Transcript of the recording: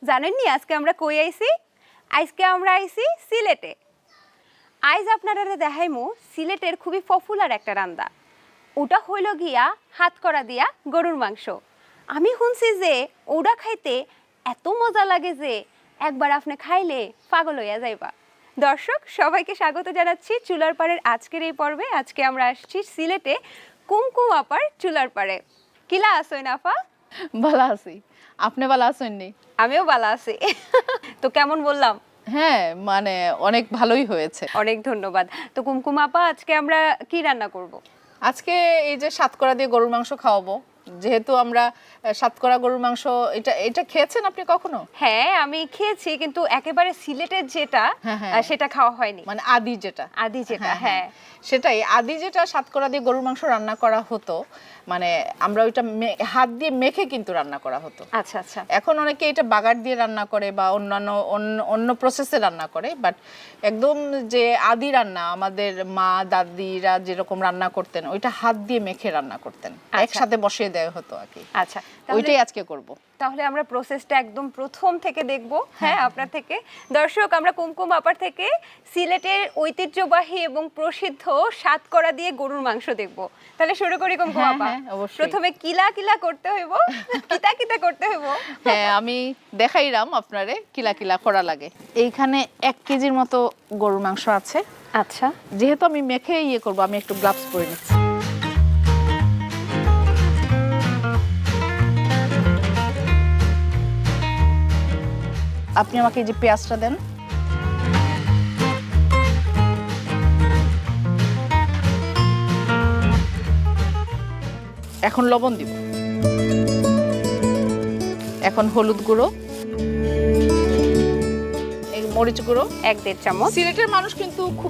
জানেননি আজকে আমরা কই আইছি? আজকে আমরা আইছি সিলেটে। আইজ আপনারা দেখাইমু সিলেটের খুবই পপুলার একটা রান্না। ওটা হইল গিয়া হাতকড়া দিয়া গরুর মাংস। আমি শুনছি যে ওটা খাইতে এত মজা লাগে যে একবার আপনি খাইলে পাগল হইয়া যাইবা। দর্শক সবাইকে স্বাগত জানাচ্ছি চুলার পাড়ের আজকের এই পর্বে। আজকে আমরা আসছি সিলেটে কুমকুম আপার চুলার পাড়ে। কিলা আসই নাফা? ভালো আছি, আপনি ভালো আছেননি? আমিও ভালো আছি। তো কেমন বললাম? হ্যাঁ, মানে অনেক ভালোই হয়েছে। অনেক ধন্যবাদ। তো কুমকুম আপা, আজকে আমরা কি রান্না করব? আজকে এই যে সাতকরা দিয়ে গরুর মাংস খাওয়াবো, যেহেতু আমরা সাতকরা গরুর মাংস, এটা খেয়েছেন আপনি কখনো? হ্যাঁ, আমি খেয়েছি, কিন্তু একেবারে সিলেটের যেটা সেটা খাওয়া হয়নি। মানে আদি যেটা, আদি যেটা, হ্যাঁ সেটাই। আদি যেটা সাতকরা দিয়ে গরুর মাংস রান্না করা হতো, মানে আমরা ওইটা হাত দিয়ে মেখে কিন্তু রান্না করা হতো। আচ্ছা আচ্ছা। এখন অনেকে এটা বাগার দিয়ে রান্না করে বা অন্যান্য অন্য প্রসেসে রান্না করে, বাট একদম যে আদি রান্না আমাদের মা দাদিরা যেরকম রান্না করতেন, ওইটা হাত দিয়ে মেখে রান্না করতেন, একসাথে বসিয়ে দেওয়া হতো আর কি। আচ্ছা, ওইটাই আজকে করব। তাহলে আমরা প্রসেসটা একদম প্রথম থেকে দেখব। হ্যাঁ, আপনার থেকে। দর্শক, আমরা কুমকুম আপার থেকে সিলেটের ঐতিহ্যবাহী এবং প্রসিদ্ধ সাতকরা দিয়ে গরুর মাংস দেখব। তাহলে শুরু করি কুমকুম আপা। প্রথমে কিলা কিলা করতে হইব, কিতা কিতা করতে হইব। হ্যাঁ, আমি দেখাইলাম আপনারে কিলা কিলা করা লাগে। এইখানে 1 কেজির মতো গরুর মাংস আছে। আচ্ছা, যেহেতু আমি মেখে করব, আমি একটু গ্লাভস পরে নিচ্ছি। আপনি আমাকে এই যে পেঁয়াজটা দেন। এখন লবণ দিব, এখন হলুদ গুঁড়ো, মরিচ গুঁড়ো 1-1.5 চামচ। সিলেটের মানুষ কিন্তু খুব